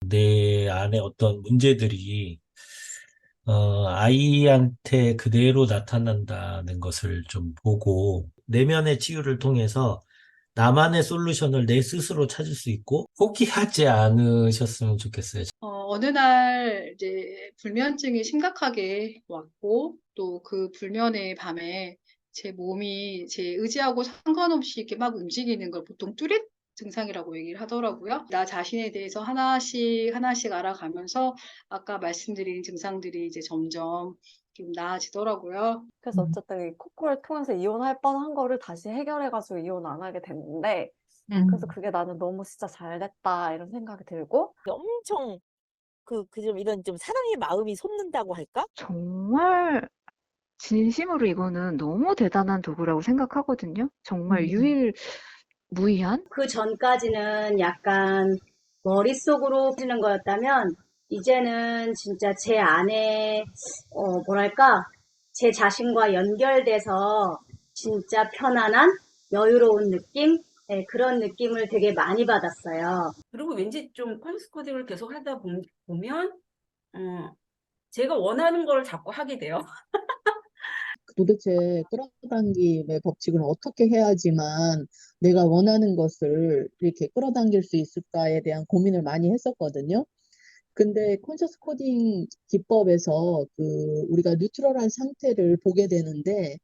내 안에 어떤 문제들이 아이한테 그대로 나타난다는 것을 좀 보고 내면의 치유를 통해서 나만의 솔루션을 내 스스로 찾을 수 있고 포기하지 않으셨으면 좋겠어요. 어느 날 이제 불면증이 심각하게 왔고, 또 그 불면의 밤에 제 몸이 제 의지하고 상관없이 이렇게 막 움직이는 걸 보통 뚜렛 증상이라고 얘기를 하더라고요. 나 자신에 대해서 하나씩 하나씩 알아가면서 아까 말씀드린 증상들이 이제 점점 좀 나아지더라고요. 그래서 어쨌든 이 코코를 통해서 이혼할 뻔한 거를 다시 해결해가지고 이혼 안 하게 됐는데, 그래서 그게 나는 너무 진짜 잘 됐다, 이런 생각이 들고, 엄청 좀 이런 좀 사랑의 마음이 솟는다고 할까? 정말 진심으로 이거는 너무 대단한 도구라고 생각하거든요. 정말 유일무이한? 그 전까지는 약간 머릿속으로 하는 거였다면, 이제는 진짜 제 안에, 뭐랄까, 제 자신과 연결돼서 진짜 편안한, 여유로운 느낌? 네, 그런 느낌을 되게 많이 받았어요. 그리고 왠지 좀 콘스 코딩을 계속 하다 보면, 제가 원하는 걸 자꾸 하게 돼요. 도대체 끌어당김의 법칙을 어떻게 해야지만 내가 원하는 것을 이렇게 끌어당길 수 있을까에 대한 고민을 많이 했었거든요. 근데 콘셔스 코딩 기법에서 우리가 뉴트럴한 상태를 보게 되는데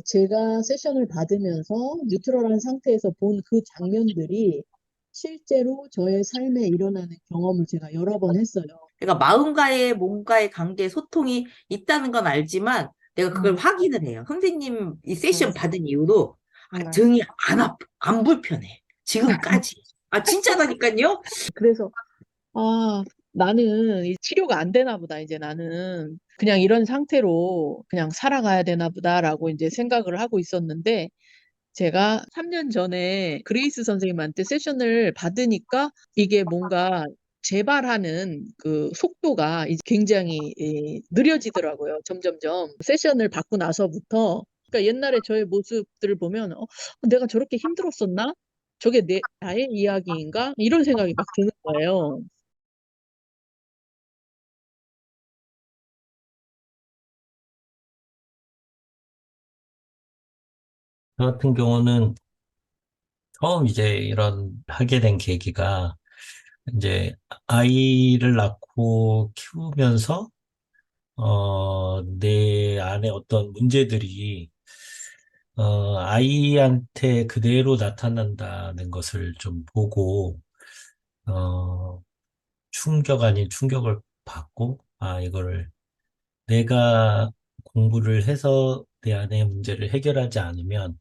제가 세션을 받으면서 뉴트럴한 상태에서 본 그 장면들이 실제로 저의 삶에 일어나는 경험을 제가 여러 번 했어요. 그러니까 마음과의 몸과의 관계 소통이 있다는 건 알지만 내가 그걸 확인을 해요. 선생님 이 세션 받은 이후로 등이 안 불편해. 지금까지. 진짜라니까요. 그래서 나는 이 치료가 안 되나 보다. 이제 나는 그냥 이런 상태로 그냥 살아가야 되나 보다라고 이제 생각을 하고 있었는데 제가 3년 전에 그레이스 선생님한테 세션을 받으니까 이게 뭔가 재발하는 그 속도가 이제 굉장히 느려지더라고요. 점점점. 세션을 받고 나서부터 그러니까 옛날에 저의 모습들을 보면 내가 저렇게 힘들었었나? 저게 나의 이야기인가? 이런 생각이 막 드는 거예요. 저 같은 경우는 처음 이제 이런 하게 된 계기가 이제 아이를 낳고 키우면서 내 안에 어떤 문제들이 아이한테 그대로 나타난다는 것을 좀 보고 어, 충격 아닌 충격을 받고 이거를 내가 공부를 해서 내 안의 문제를 해결하지 않으면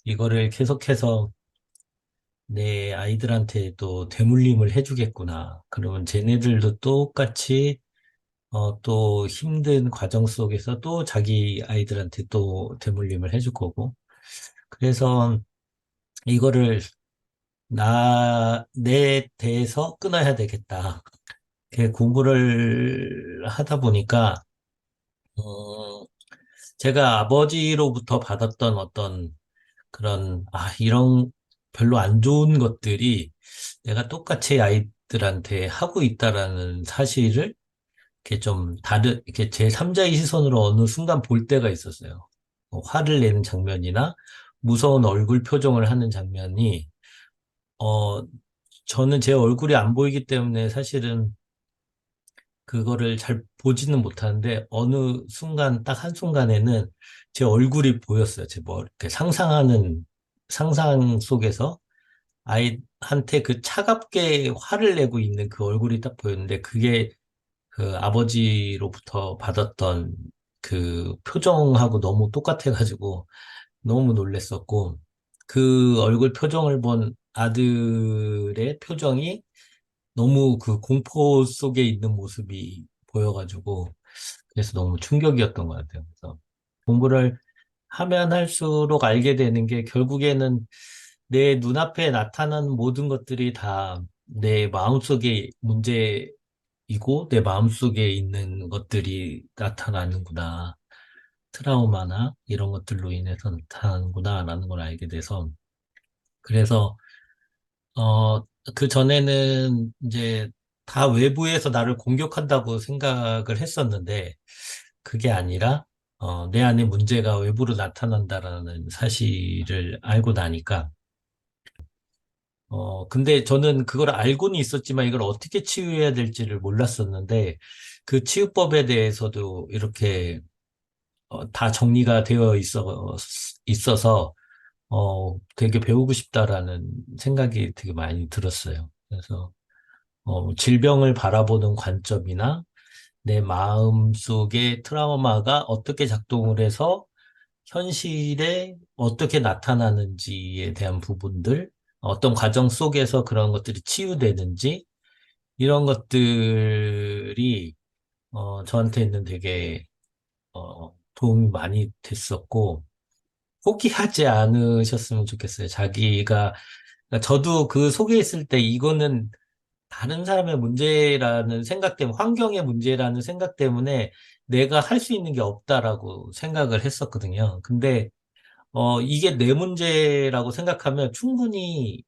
이거를 계속해서 내 아이들한테도 대물림을 해주겠구나. 그러면 쟤네들도 똑같이 또 힘든 과정 속에서 또 자기 아이들한테 또 대물림을 해줄 거고. 그래서 이거를 내 대해서 끊어야 되겠다. 이렇게 공부를 하다 보니까, 제가 아버지로부터 받았던 어떤 그런, 이런 별로 안 좋은 것들이 내가 똑같이 아이들한테 하고 있다라는 사실을 이렇게 이렇게 제3자의 시선으로 어느 순간 볼 때가 있었어요. 화를 내는 장면이나 무서운 얼굴 표정을 하는 장면이, 어, 저는 제 얼굴이 안 보이기 때문에 사실은 그거를 잘 보지는 못하는데 어느 순간, 딱 한순간에는 제 얼굴이 보였어요. 이렇게 상상 속에서 아이한테 그 차갑게 화를 내고 있는 그 얼굴이 딱 보였는데 그게 그 아버지로부터 받았던 그 표정하고 너무 똑같아가지고 너무 놀랬었고 그 얼굴 표정을 본 아들의 표정이 너무 그 공포 속에 있는 모습이 보여가지고 그래서 너무 충격이었던 것 같아요. 그래서 공부를 하면 할수록 알게 되는 게 결국에는 내 눈앞에 나타난 모든 것들이 다 내 마음속의 문제이고 내 마음속에 있는 것들이 나타나는구나. 트라우마나 이런 것들로 인해서 나타나는구나라는 걸 알게 돼서 그래서 그 전에는 이제 다 외부에서 나를 공격한다고 생각을 했었는데, 그게 아니라, 내 안에 문제가 외부로 나타난다라는 사실을 알고 나니까, 근데 저는 그걸 알고는 있었지만 이걸 어떻게 치유해야 될지를 몰랐었는데, 그 치유법에 대해서도 이렇게 다 정리가 되어 있어서, 되게 배우고 싶다라는 생각이 되게 많이 들었어요. 그래서, 질병을 바라보는 관점이나 내 마음 속의 트라우마가 어떻게 작동을 해서 현실에 어떻게 나타나는지에 대한 부분들, 어떤 과정 속에서 그런 것들이 치유되는지, 이런 것들이, 저한테는 되게, 도움이 많이 됐었고, 포기하지 않으셨으면 좋겠어요. 그러니까 저도 그 속에 있을 때 이거는 다른 사람의 문제라는 생각 때문에, 환경의 문제라는 생각 때문에 내가 할 수 있는 게 없다라고 생각을 했었거든요. 근데, 이게 내 문제라고 생각하면 충분히,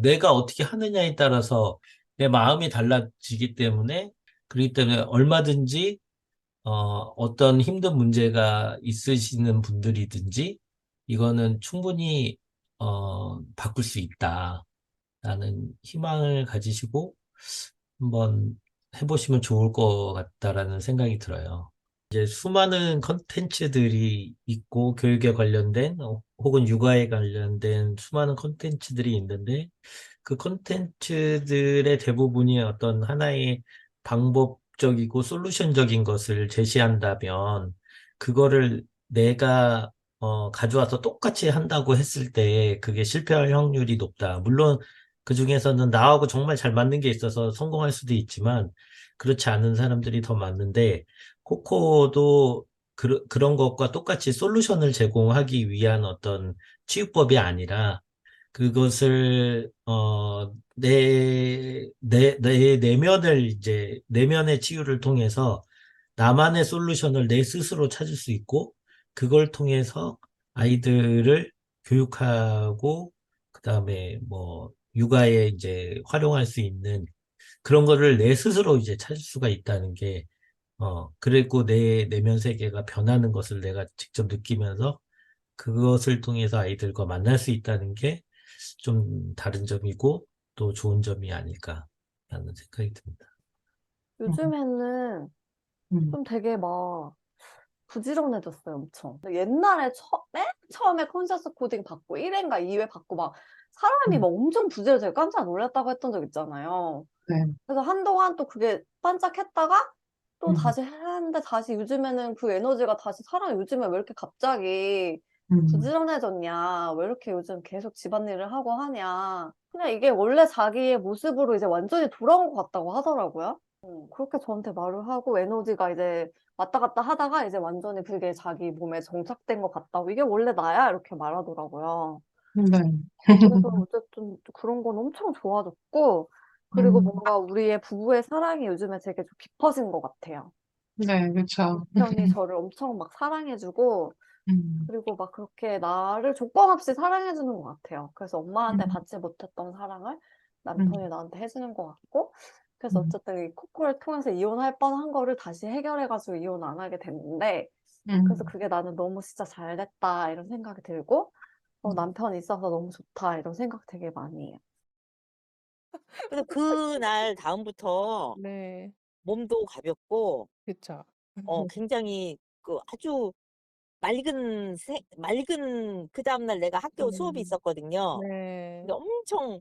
내가 어떻게 하느냐에 따라서 내 마음이 달라지기 때문에, 그렇기 때문에 얼마든지, 어떤 힘든 문제가 있으시는 분들이든지, 이거는 충분히, 바꿀 수 있다. 라는 희망을 가지시고 한번 해보시면 좋을 것 같다라는 생각이 들어요. 이제 수많은 컨텐츠들이 있고 교육에 관련된 혹은 육아에 관련된 수많은 컨텐츠들이 있는데 그 컨텐츠들의 대부분이 어떤 하나의 방법적이고 솔루션적인 것을 제시한다면 그거를 내가 가져와서 똑같이 한다고 했을 때 그게 실패할 확률이 높다. 물론 그 중에서는 나하고 정말 잘 맞는 게 있어서 성공할 수도 있지만 그렇지 않은 사람들이 더 많은데 코코도 그런 것과 똑같이 솔루션을 제공하기 위한 어떤 치유법이 아니라 그것을 내 내면을 이제 내면의 치유를 통해서 나만의 솔루션을 내 스스로 찾을 수 있고 그걸 통해서 아이들을 교육하고 그다음에 뭐 육아에 이제 활용할 수 있는 그런 거를 내 스스로 이제 찾을 수가 있다는 게 그리고 내 내면 세계가 변하는 것을 내가 직접 느끼면서 그것을 통해서 아이들과 만날 수 있다는 게 좀 다른 점이고 또 좋은 점이 아닐까라는 생각이 듭니다. 음, 요즘에는 음, 좀 되게 막 부지런해졌어요, 엄청. 근데 옛날에 맨 처음에 콘셔스 코딩 받고 1회인가 2회 받고 막 사람이 음, 막 엄청 부지런해서 깜짝 놀랐다고 했던 적 있잖아요. 네, 그래서 한동안 또 그게 반짝했다가 또 음, 다시 했는데 다시 요즘에는 그 에너지가 다시 사람이 요즘에 왜 이렇게 갑자기 음, 부지런해졌냐, 왜 이렇게 요즘 계속 집안일을 하고 하냐. 그냥 이게 원래 자기의 모습으로 이제 완전히 돌아온 것 같다고 하더라고요. 그렇게 저한테 말을 하고 에너지가 이제 왔다 갔다 하다가 이제 완전히 그게 자기 몸에 정착된 것 같다고. 이게 원래 나야? 이렇게 말하더라고요. 네, 그래서 어쨌든 그런 건 엄청 좋아졌고, 그리고 뭔가 우리의 부부의 사랑이 요즘에 되게 좀 깊어진 것 같아요. 네, 그쵸. 남편이 저를 엄청 막 사랑해주고, 음, 그리고 막 그렇게 나를 조건 없이 사랑해주는 것 같아요. 그래서 엄마한테 음, 받지 못했던 사랑을 음, 남편이 나한테 해주는 것 같고, 그래서 음, 어쨌든 이 코코를 통해서 이혼할 뻔한 거를 다시 해결해가지고 이혼 안 하게 됐는데, 그래서 그게 나는 너무 진짜 잘 됐다, 이런 생각이 들고, 남편이 있어서 너무 좋다, 이런 생각 되게 많이 해요. 그래서 그날 다음부터 네, 몸도 가볍고, 그쵸. 굉장히 그 아주 맑은 그 다음날 내가 학교 수업이 음, 있었거든요. 네, 근데 엄청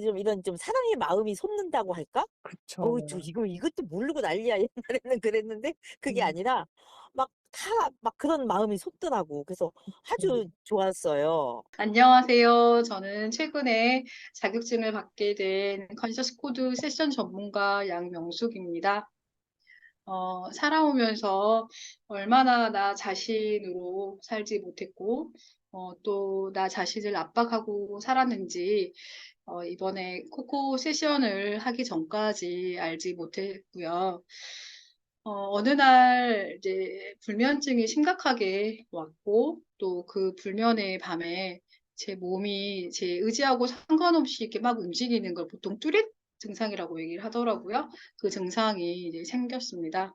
좀 이런 좀 사랑의 마음이 솟는다고 할까? 그쵸. 이것도 모르고 난리야. 옛날에는 그랬는데 그게 음, 아니라 막 그런 마음이 솟더라고. 그래서 아주 좋았어요. 안녕하세요. 저는 최근에 자격증을 받게 된 컨셔스 코드 세션 전문가 양명숙입니다. 살아오면서 얼마나 나 자신으로 살지 못했고, 또 나 자신을 압박하고 살았는지, 이번에 코코 세션을 하기 전까지 알지 못했고요. 어느 날 이제 불면증이 심각하게 왔고, 또 그 불면의 밤에 제 몸이 제 의지하고 상관없이 이렇게 막 움직이는 걸 보통 뚜렛 증상이라고 얘기를 하더라고요. 그 증상이 이제 생겼습니다.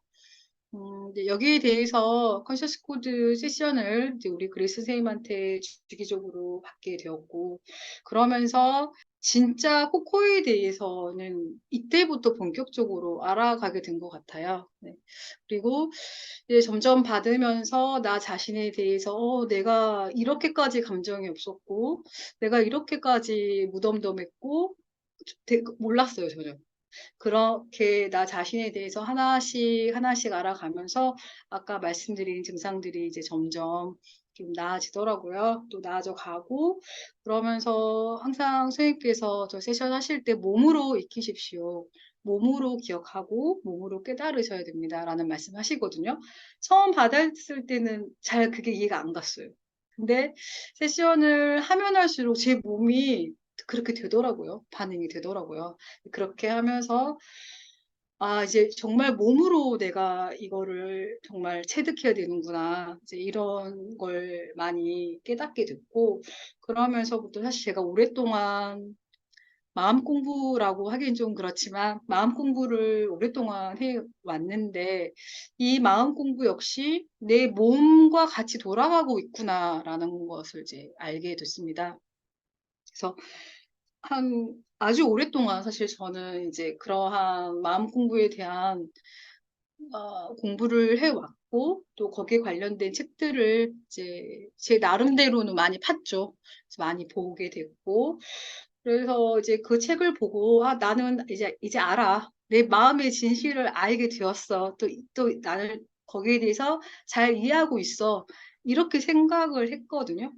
이제 여기에 대해서 컨셔스 코드 세션을 이제 우리 그레이스 선생님한테 주기적으로 받게 되었고, 그러면서 진짜 코코에 대해서는 이때부터 본격적으로 알아가게 된 것 같아요. 네. 그리고 이제 점점 받으면서 나 자신에 대해서 내가 이렇게까지 감정이 없었고, 내가 이렇게까지 무덤덤했고, 몰랐어요, 전혀. 그렇게 나 자신에 대해서 하나씩 하나씩 알아가면서 아까 말씀드린 증상들이 이제 점점 좀 나아지더라고요. 또 나아져 가고 그러면서 항상 선생님께서 저 세션 하실 때 몸으로 익히십시오. 몸으로 기억하고 몸으로 깨달으셔야 됩니다라는 말씀 하시거든요. 처음 받았을 때는 잘 그게 이해가 안 갔어요. 근데 세션을 하면 할수록 제 몸이 그렇게 되더라고요. 반응이 되더라고요. 그렇게 하면서 이제 정말 몸으로 내가 이거를 정말 체득해야 되는구나. 이제 이런 걸 많이 깨닫게 됐고, 그러면서부터 사실 제가 오랫동안 마음 공부라고 하긴 좀 그렇지만, 마음 공부를 오랫동안 해 왔는데, 이 마음 공부 역시 내 몸과 같이 돌아가고 있구나라는 것을 이제 알게 됐습니다. 그래서 아주 오랫동안 사실 저는 이제 그러한 마음 공부에 대한 공부를 해왔고, 또 거기에 관련된 책들을 이제 제 나름대로는 많이 팠죠. 그래서 많이 보게 됐고, 그래서 이제 그 책을 보고, 나는 이제 알아. 내 마음의 진실을 알게 되었어. 또 나를 거기에 대해서 잘 이해하고 있어. 이렇게 생각을 했거든요.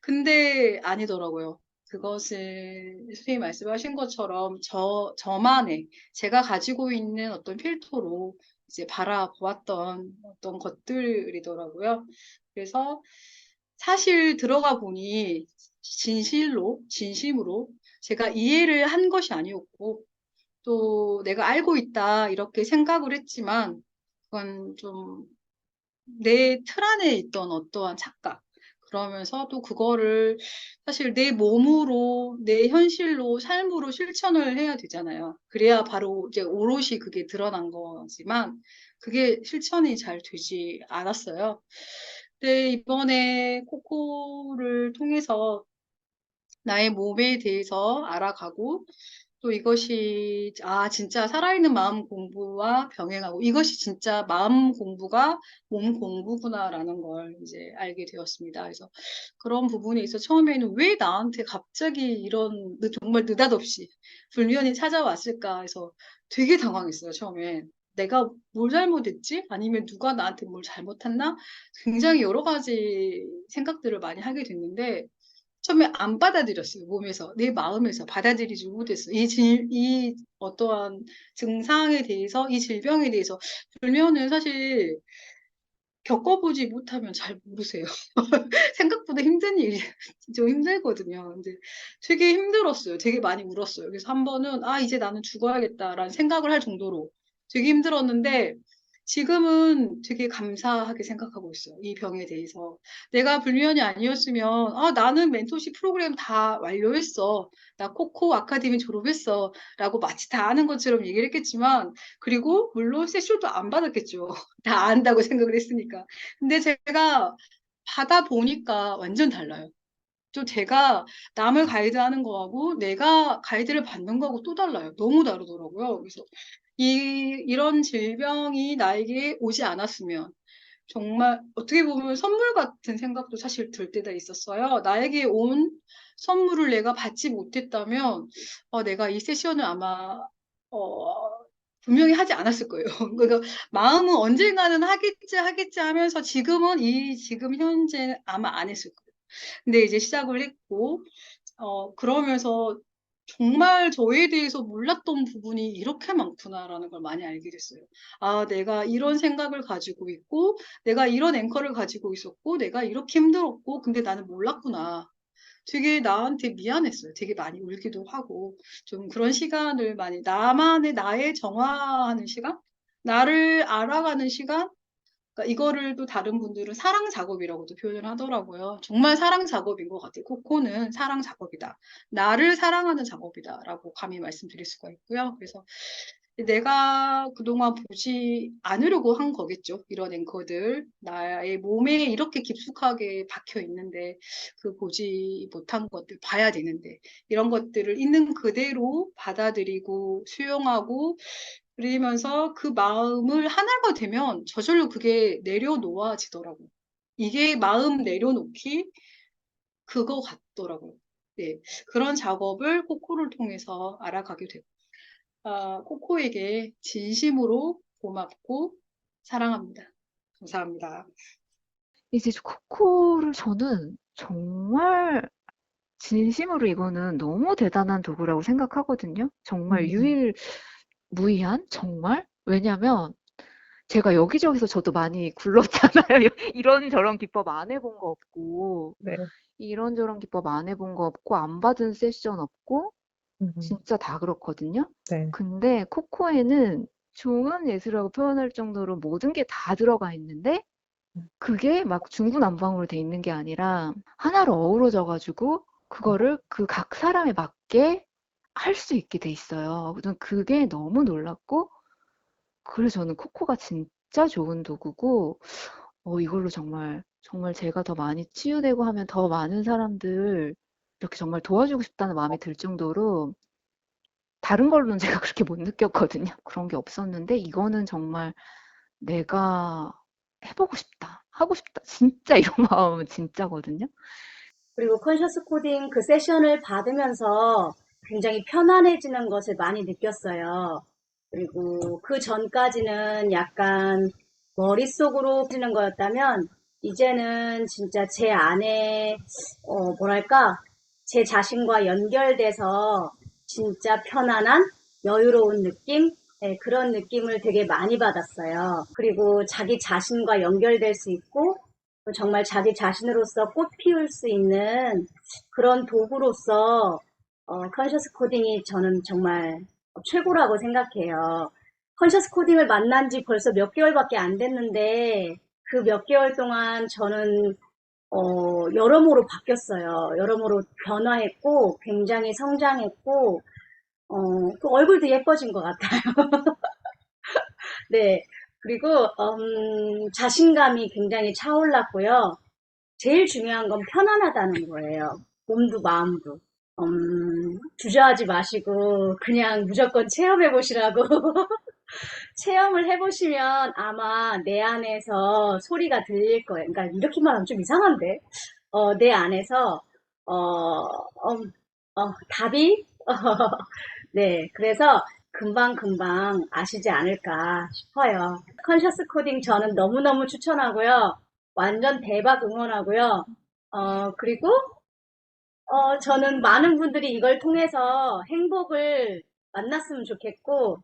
근데 아니더라고요. 그것은 선생님이 말씀하신 것처럼 저만의 제가 가지고 있는 어떤 필터로 이제 바라보았던 어떤 것들이더라고요. 그래서 사실 들어가 보니 진심으로 제가 이해를 한 것이 아니었고 또 내가 알고 있다 이렇게 생각을 했지만 그건 좀 내 틀 안에 있던 어떠한 착각, 그러면서 또 그거를 사실 내 몸으로, 내 현실로, 삶으로 실천을 해야 되잖아요. 그래야 바로 이제 오롯이 그게 드러난 거지만, 그게 실천이 잘 되지 않았어요. 근데 이번에 코코를 통해서 나의 몸에 대해서 알아가고, 또 이것이, 진짜 살아있는 마음 공부와 병행하고, 이것이 진짜 마음 공부가 몸 공부구나라는 걸 이제 알게 되었습니다. 그래서 그런 부분에 있어 처음에는 왜 나한테 갑자기 이런 정말 느닷없이 불면이 찾아왔을까 해서 되게 당황했어요, 처음에. 내가 뭘 잘못했지? 아니면 누가 나한테 뭘 잘못했나? 굉장히 여러 가지 생각들을 많이 하게 됐는데, 처음에 안 받아들였어요. 몸에서. 내 마음에서 받아들이지 못했어요. 이 어떠한 증상에 대해서, 이 질병에 대해서. 불면은 사실 겪어보지 못하면 잘 모르세요. 생각보다 힘든 일이 좀 힘들거든요. 근데 되게 힘들었어요. 되게 많이 울었어요. 그래서 한 번은, 이제 나는 죽어야겠다라는 생각을 할 정도로 되게 힘들었는데, 지금은 되게 감사하게 생각하고 있어요. 이 병에 대해서. 내가 불면이 아니었으면, 나는 멘토십 프로그램 다 완료했어. 나 코코 아카데미 졸업했어. 라고 마치 다 아는 것처럼 얘기를 했겠지만, 그리고 물론 세션도 안 받았겠죠. 다 안다고 생각을 했으니까. 근데 제가 받아보니까 완전 달라요. 또 제가 남을 가이드하는 거하고 내가 가이드를 받는 거하고 또 달라요. 너무 다르더라고요. 그래서 이런 질병이 나에게 오지 않았으면 정말 어떻게 보면 선물 같은 생각도 사실 들 때가 있었어요. 나에게 온 선물을 내가 받지 못했다면 내가 이 세션을 아마 어, 분명히 하지 않았을 거예요. 그러니까 마음은 언젠가는 하겠지 하면서 지금 현재 아마 안 했을 거예요. 근데 이제 시작을 했고, 그러면서 정말 저에 대해서 몰랐던 부분이 이렇게 많구나라는 걸 많이 알게 됐어요. 내가 이런 생각을 가지고 있고, 내가 이런 앵커를 가지고 있었고, 내가 이렇게 힘들었고, 근데 나는 몰랐구나. 되게 나한테 미안했어요. 되게 많이 울기도 하고, 좀 그런 시간을 나의 정화하는 시간? 나를 알아가는 시간? 그러니까 이거를 또 다른 분들은 사랑 작업이라고도 표현을 하더라고요. 정말 사랑 작업인 것 같아요. 코코는 사랑 작업이다. 나를 사랑하는 작업이다라고 감히 말씀드릴 수가 있고요. 그래서 내가 그동안 보지 않으려고 한 거겠죠. 이런 앵커들. 나의 몸에 이렇게 깊숙하게 박혀 있는데, 그 보지 못한 것들 봐야 되는데, 이런 것들을 있는 그대로 받아들이고 수용하고, 그러면서 그 마음을 하나가 되면 저절로 그게 내려놓아지더라고요. 이게 마음 내려놓기 그거 같더라고요. 네. 그런 작업을 코코를 통해서 알아가게 됐고, 코코에게 진심으로 고맙고 사랑합니다. 감사합니다. 이제 코코를 저는 정말 진심으로 이거는 너무 대단한 도구라고 생각하거든요. 정말 유일무이한? 정말? 왜냐면 제가 여기저기서 저도 많이 굴렀잖아요. 이런저런 기법 안 해본 거 없고, 네. 이런저런 기법 안 해본 거 없고, 안 받은 세션 없고, 진짜 다 그렇거든요. 네. 근데 코코에는 종합 예술이라고 표현할 정도로 모든 게 다 들어가 있는데, 그게 막 중구난방으로 돼 있는 게 아니라 하나로 어우러져 가지고 그거를 그 각 사람에 맞게 할 수 있게 돼 있어요. 저는 그게 너무 놀랍고, 그래서 저는 코코가 진짜 좋은 도구고, 이걸로 정말 정말 제가 더 많이 치유되고 하면 더 많은 사람들 이렇게 정말 도와주고 싶다는 마음이 들 정도로, 다른 걸로는 제가 그렇게 못 느꼈거든요. 그런 게 없었는데 이거는 정말 '내가 해 보고 싶다. 하고 싶다.' 진짜 이런 마음은 진짜거든요. 그리고 컨셔스 코딩 그 세션을 받으면서 굉장히 편안해지는 것을 많이 느꼈어요. 그리고 그 전까지는 약간 머릿속으로 하는 거였다면 이제는 진짜 제 안에 뭐랄까 제 자신과 연결돼서 진짜 편안한 여유로운 느낌? 네, 그런 느낌을 되게 많이 받았어요. 그리고 자기 자신과 연결될 수 있고 정말 자기 자신으로서 꽃 피울 수 있는 그런 도구로서 컨셔스 코딩이 저는 정말 최고라고 생각해요. 컨셔스 코딩을 만난 지 벌써 몇 개월밖에 안 됐는데 그 몇 개월 동안 저는 여러모로 바뀌었어요. 여러모로 변화했고 굉장히 성장했고 그 얼굴도 예뻐진 것 같아요. 네. 그리고 자신감이 굉장히 차올랐고요. 제일 중요한 건 편안하다는 거예요. 몸도 마음도. 주저하지 마시고 그냥 무조건 체험해 보시라고. 체험을 해보시면 아마 내 안에서 소리가 들릴 거예요. 그러니까 이렇게 말하면 좀 이상한데, 내 안에서 어, 답이 네, 그래서 금방금방 아시지 않을까 싶어요. 컨셔스 코딩 저는 너무너무 추천하고요. 완전 대박 응원하고요. 그리고 저는 많은 분들이 이걸 통해서 행복을 만났으면 좋겠고,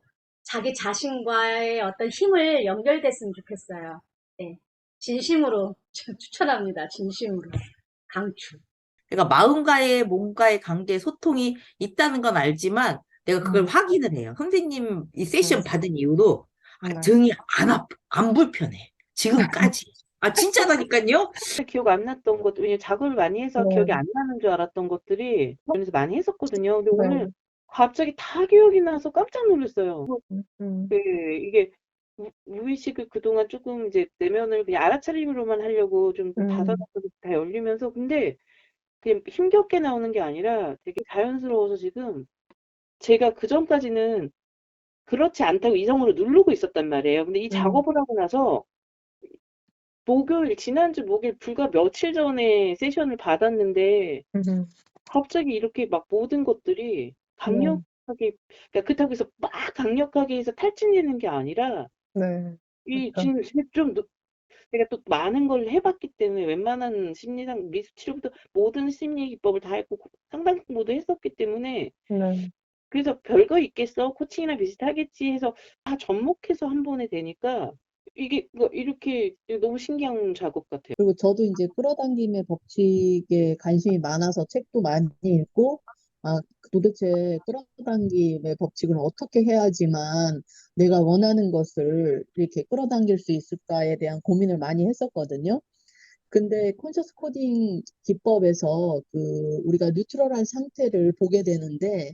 자기 자신과의 어떤 힘을 연결됐으면 좋겠어요. 네. 진심으로 추천합니다. 진심으로. 강추. 그러니까 마음과의 몸과의 관계 소통이 있다는 건 알지만 내가 그걸 확인을 해요. 선생님 이 세션 받은 이후로 등이 안 불편해. 지금까지. 진짜다니까요? 기억 안 났던 것들, 왜냐면 작업을 많이 해서 기억이 안 나는 줄 알았던 것들이 그래서 많이 했었거든요. 근데 오늘 갑자기 다 기억이 나서 깜짝 놀랐어요. 네, 이게 무의식을 그동안 조금 이제 내면을 그냥 알아차림으로만 하려고 좀 닫아놨고 다 열리면서, 근데 그냥 힘겹게 나오는 게 아니라 되게 자연스러워서 지금 제가 그 전까지는 그렇지 않다고 이성으로 누르고 있었단 말이에요. 근데 이 작업을 하고 나서 지난주 목요일 불과 며칠 전에 세션을 받았는데 갑자기 이렇게 막 모든 것들이 강력하게, 그러니까 그렇다고 해서 막 강력하게 해서 탈진되는 게 아니라 지금 좀 내가 또 많은 걸 해봤기 때문에 웬만한 심리상 미술치료부터 모든 심리 기법을 다 했고 상담 공부도 했었기 때문에 그래서 별거 있겠어, 코칭이랑 비슷하겠지 해서 다 접목해서 한 번에 되니까 이게 이렇게 너무 신기한 작업 같아요. 그리고 저도 이제 끌어당김의 법칙에 관심이 많아서 책도 많이 읽고 아, 도대체 끌어당김의 법칙을 어떻게 해야지만 내가 원하는 것을 이렇게 끌어당길 수 있을까에 대한 고민을 많이 했었거든요. 근데 콘셔스 코딩 기법에서 우리가 뉴트럴한 상태를 보게 되는데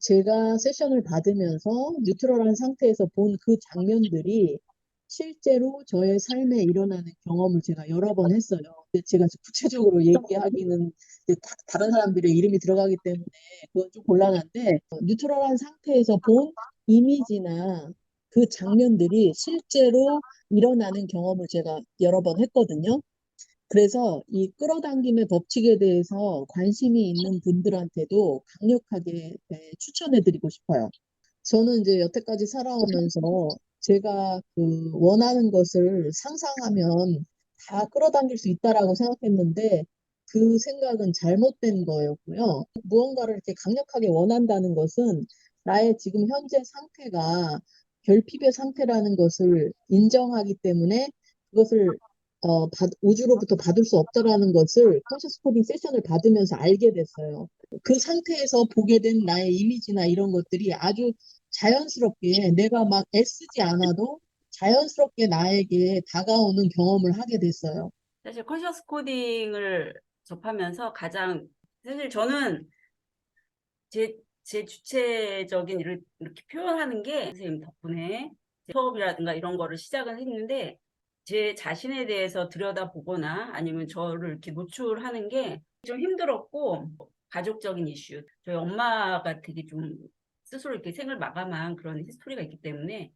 제가 세션을 받으면서 뉴트럴한 상태에서 본 그 장면들이 실제로 저의 삶에 일어나는 경험을 제가 여러 번 했어요. 근데 제가 구체적으로 얘기하기는 이제 다른 사람들의 이름이 들어가기 때문에 그건 좀 곤란한데, 뉴트럴한 상태에서 본 이미지나 그 장면들이 실제로 일어나는 경험을 제가 여러 번 했거든요. 그래서 이 끌어당김의 법칙에 대해서 관심이 있는 분들한테도 강력하게 추천해드리고 싶어요. 저는 이제 여태까지 살아오면서 제가 원하는 것을 상상하면 다 끌어당길 수 있다라고 생각했는데 그 생각은 잘못된 거였고요. 무언가를 이렇게 강력하게 원한다는 것은 나의 지금 현재 상태가 결핍의 상태라는 것을 인정하기 때문에 그것을 우주로부터 받을 수 없다라는 것을 컨셔스 코딩 세션을 받으면서 알게 됐어요. 그 상태에서 보게 된 나의 이미지나 이런 것들이 아주 자연스럽게 내가 막 애쓰지 않아도 자연스럽게 나에게 다가오는 경험을 하게 됐어요. 사실 컨셔스 코딩을 접하면서 가장 사실 저는 제 주체적인 일을 이렇게 표현하는 게 선생님 덕분에 수업이라든가 이런 거를 시작은 했는데 제 자신에 대해서 들여다보거나 아니면 저를 이렇게 노출하는 게 좀 힘들었고, 가족적인 이슈, 저희 엄마가 되게 좀 스스로 이렇게 생을 마감한 그런 히스토리가 있기 때문에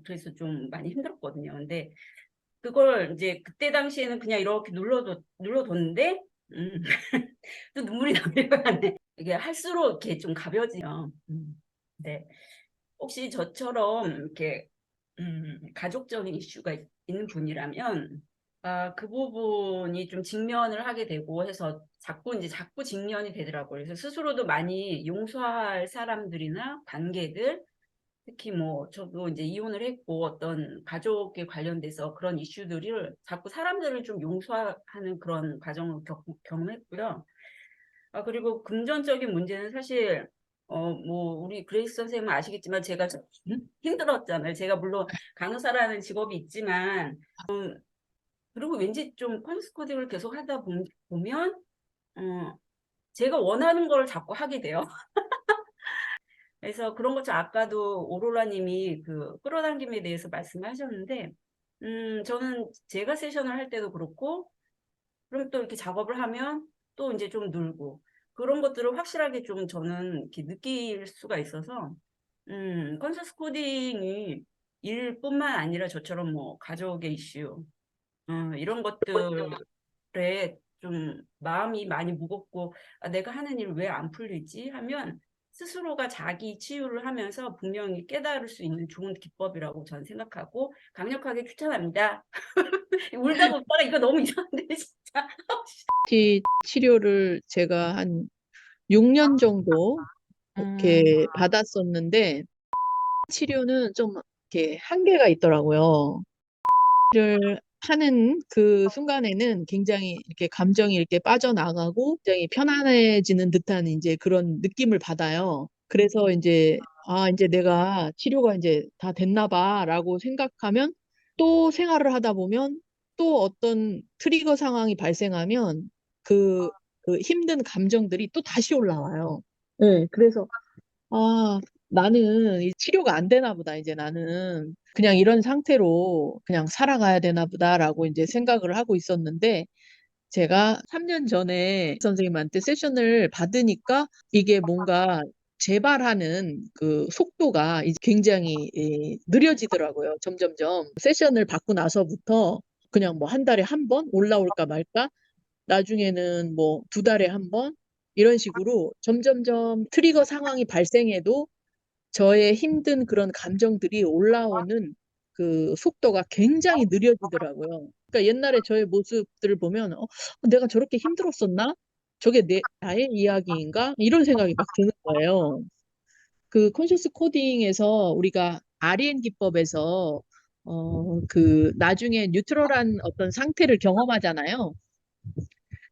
그래서 좀 많이 힘들었거든요. 근데 그걸 이제 그때 당시에는 그냥 이렇게 눌러뒀는데 또 눈물이 나네요. 이게 할수록 이렇게 좀 가벼워지요. 네. 혹시 저처럼 이렇게 가족적인 이슈가 있는 분이라면 그 부분이 좀 직면을 하게 되고 해서 자꾸 직면이 되더라고요. 그래서 스스로도 많이 용서할 사람들이나 관계들, 특히 뭐 저도 이제 이혼을 했고 어떤 가족에 관련돼서 그런 이슈들을 자꾸 사람들을 좀 용서하는 그런 과정을 경험했고요. 그리고 금전적인 문제는 사실 뭐 우리 그레이스 선생님은 아시겠지만 제가 좀 힘들었잖아요. 제가 물론 간호사라는 직업이 있지만 그리고 왠지 좀 컨스 코딩을 계속 하다 보면 제가 원하는 걸 자꾸 하게 돼요. 그래서 그런 것처럼 아까도 오로라님이 그 끌어당김에 대해서 말씀하셨는데 저는 제가 세션을 할 때도 그렇고 그럼 또 이렇게 작업을 하면 또 이제 좀 늘고 그런 것들을 확실하게 좀 저는 이렇게 느낄 수가 있어서 컨셔스 코딩이 일뿐만 아니라 저처럼 뭐 가족의 이슈 이런 것들에 좀 마음이 많이 무겁고 내가 하는 일 왜 안 풀리지 하면 스스로가 자기 치유를 하면서 분명히 깨달을 수 있는 좋은 기법이라고 저는 생각하고 강력하게 추천합니다. 울다가 웃다가 이거 너무 이상한데 진짜. 치료를 제가 한 6년 정도 이렇게 받았었는데 치료는 좀 이렇게 한계가 있더라고요. 를 하는 그 순간에는 굉장히 이렇게 감정이 이렇게 빠져나가고 굉장히 편안해지는 듯한 이제 그런 느낌을 받아요. 그래서 이제 이제 내가 치료가 이제 다 됐나 봐라고 생각하면 또 생활을 하다 보면 또 어떤 트리거 상황이 발생하면 그, 그 힘든 감정들이 또 다시 올라와요. 네, 그래서 나는 이 치료가 안 되나 보다. 이제 나는 그냥 이런 상태로 그냥 살아가야 되나 보다라고 이제 생각을 하고 있었는데 제가 3년 전에 선생님한테 세션을 받으니까 이게 뭔가 재발하는 그 속도가 이제 굉장히 느려지더라고요. 점점점 세션을 받고 나서부터 그냥 뭐 한 달에 한 번 올라올까 말까, 나중에는 뭐 2달에 한 번, 이런 식으로 점점점 트리거 상황이 발생해도 저의 힘든 그런 감정들이 올라오는 그 속도가 굉장히 느려지더라고요. 그러니까 옛날에 저의 모습들을 보면 내가 저렇게 힘들었었나? 저게 나의 이야기인가? 이런 생각이 막 드는 거예요. 그 콘셔스 코딩에서 우리가 REN 기법에서 나중에 뉴트럴한 어떤 상태를 경험하잖아요.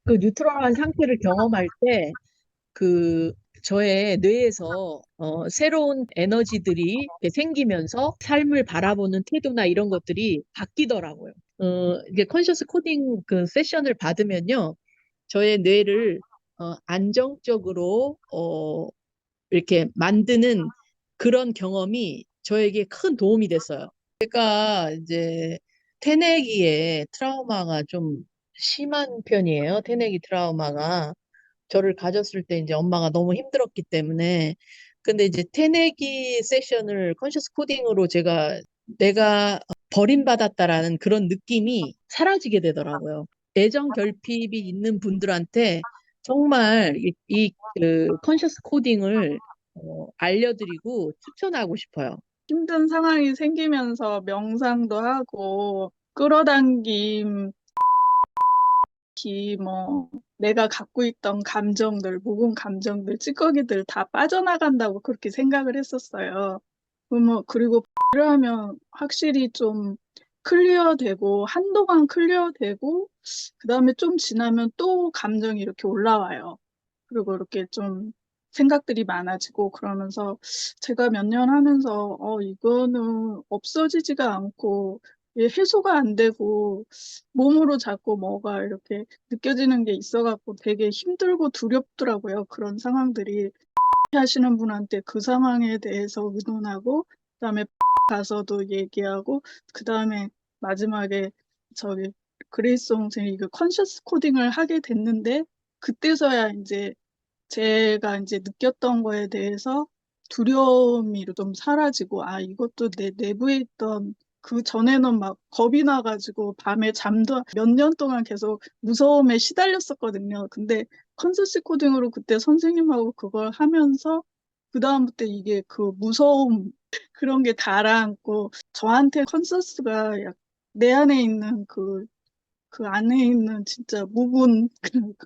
그 뉴트럴한 상태를 경험할 때 그 저의 뇌에서 새로운 에너지들이 이렇게 생기면서 삶을 바라보는 태도나 이런 것들이 바뀌더라고요. 이게 컨셔스 코딩 그 세션을 받으면요, 저의 뇌를 안정적으로 이렇게 만드는 그런 경험이 저에게 큰 도움이 됐어요. 제가 이제 태내기에 트라우마가 좀 심한 편이에요. 태내기 트라우마가. 저를 가졌을 때 이제 엄마가 너무 힘들었기 때문에. 근데 이제 태내기 세션을 컨셔스 코딩으로 내가 버림받았다라는 그런 느낌이 사라지게 되더라고요. 애정 결핍이 있는 분들한테 정말 그 컨셔스 코딩을 알려드리고 추천하고 싶어요. 힘든 상황이 생기면서 명상도 하고 끌어당김, 뭐 내가 갖고 있던 감정들, 묵은 감정들, 찌꺼기들 다 빠져나간다고 그렇게 생각을 했었어요. 그리고 를 하면 확실히 좀 클리어되고 한동안 클리어되고 그다음에 좀 지나면 또 감정이 이렇게 올라와요. 그리고 이렇게 좀 생각들이 많아지고 그러면서 제가 몇 년 하면서 이거는 없어지지가 않고 해소가 안 되고 몸으로 자꾸 뭐가 이렇게 느껴지는 게 있어갖고 되게 힘들고 두렵더라고요. 그런 상황들이. 하시는 분한테 그 상황에 대해서 의논하고 그다음에 가서도 얘기하고 그다음에 마지막에 저기 그레이스 선생님이 그 컨셔스 코딩을 하게 됐는데 그때서야 이제 제가 이제 느꼈던 거에 대해서 두려움이 좀 사라지고, 이것도 내 내부에 있던 그 전에는 막 겁이 나가지고 밤에 잠도 몇 년 동안 계속 무서움에 시달렸었거든요. 근데 컨서시 코딩으로 그때 선생님하고 그걸 하면서 그다음부터 이게 그 무서움 그런 게 가라앉고 저한테 컨서스가 내 안에 있는 그 안에 있는 진짜 묵은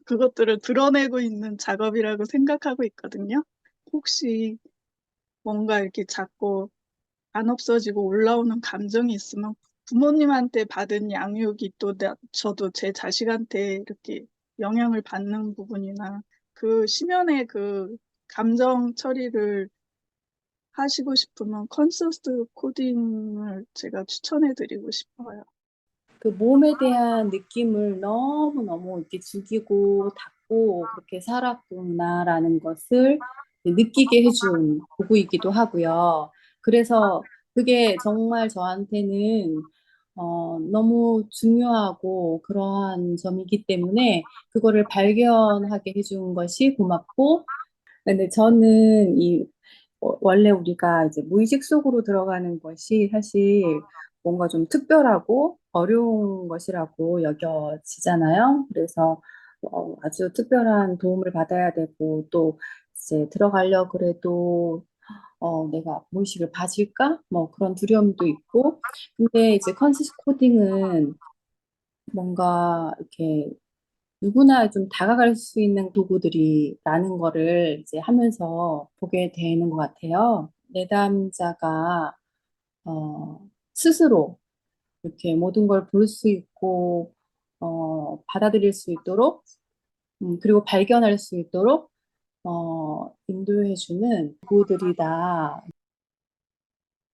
그것들을 드러내고 있는 작업이라고 생각하고 있거든요. 혹시 뭔가 이렇게 자꾸 안 없어지고 올라오는 감정이 있으면 부모님한테 받은 양육이 또 저도 제 자식한테 이렇게 영향을 받는 부분이나 그 심연의 그 감정 처리를 하시고 싶으면 컨서스 코딩을 제가 추천해 드리고 싶어요. 그 몸에 대한 느낌을 너무너무 이렇게 죽이고 닫고 그렇게 살았구나라는 것을 느끼게 해준 도구이기도 하고요. 그래서 그게 정말 저한테는 너무 중요하고 그러한 점이기 때문에 그거를 발견하게 해준 것이 고맙고, 근데 저는 원래 우리가 이제 무의식 속으로 들어가는 것이 사실 뭔가 좀 특별하고 어려운 것이라고 여겨지잖아요. 그래서 아주 특별한 도움을 받아야 되고 또 이제 들어가려 그래도 내가 무의식을 봐질까? 뭐 그런 두려움도 있고. 근데 이제 컨시스 코딩은 뭔가 이렇게 누구나 좀 다가갈 수 있는 도구들이라는 거를 이제 하면서 보게 되는 것 같아요. 내담자가 스스로 이렇게 모든 걸 볼 수 있고 받아들일 수 있도록 그리고 발견할 수 있도록 인도해주는 도구들이다.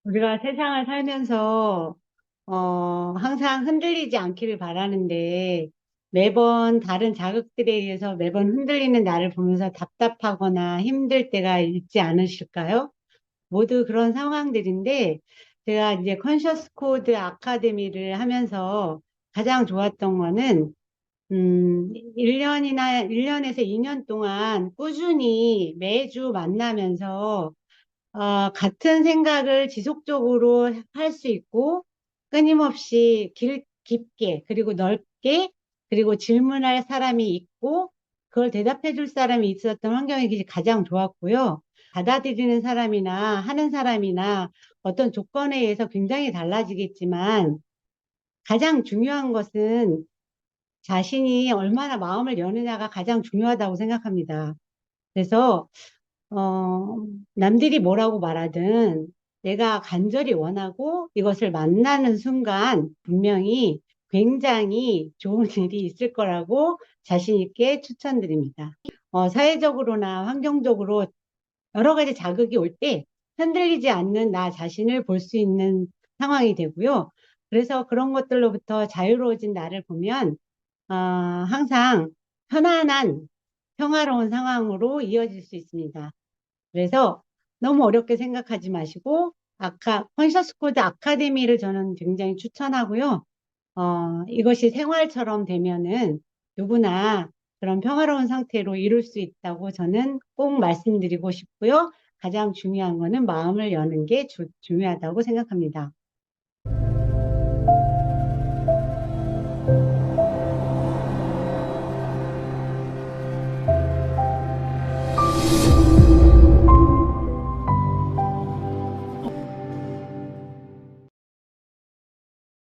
우리가 세상을 살면서 항상 흔들리지 않기를 바라는데 매번 다른 자극들에 의해서 매번 흔들리는 나를 보면서 답답하거나 힘들 때가 있지 않으실까요? 모두 그런 상황들인데 제가 이제 컨셔스 코드 아카데미를 하면서 가장 좋았던 거는 1년에서 2년 동안 꾸준히 매주 만나면서 같은 생각을 지속적으로 할 수 있고 끊임없이 깊게 그리고 넓게 그리고 질문할 사람이 있고 그걸 대답해 줄 사람이 있었던 환경이 가장 좋았고요. 받아들이는 사람이나 하는 사람이나 어떤 조건에 의해서 굉장히 달라지겠지만 가장 중요한 것은 자신이 얼마나 마음을 여느냐가 가장 중요하다고 생각합니다. 그래서 남들이 뭐라고 말하든 내가 간절히 원하고 이것을 만나는 순간 분명히 굉장히 좋은 일이 있을 거라고 자신 있게 추천드립니다. 사회적으로나 환경적으로 여러 가지 자극이 올 때 흔들리지 않는 나 자신을 볼 수 있는 상황이 되고요. 그래서 그런 것들로부터 자유로워진 나를 보면 항상 편안한 평화로운 상황으로 이어질 수 있습니다. 그래서 너무 어렵게 생각하지 마시고 컨셔스 코드 아카데미를 저는 굉장히 추천하고요. 이것이 생활처럼 되면은 누구나 그런 평화로운 상태로 이룰 수 있다고 저는 꼭 말씀드리고 싶고요. 가장 중요한 거는 마음을 여는 게 중요하다고 생각합니다.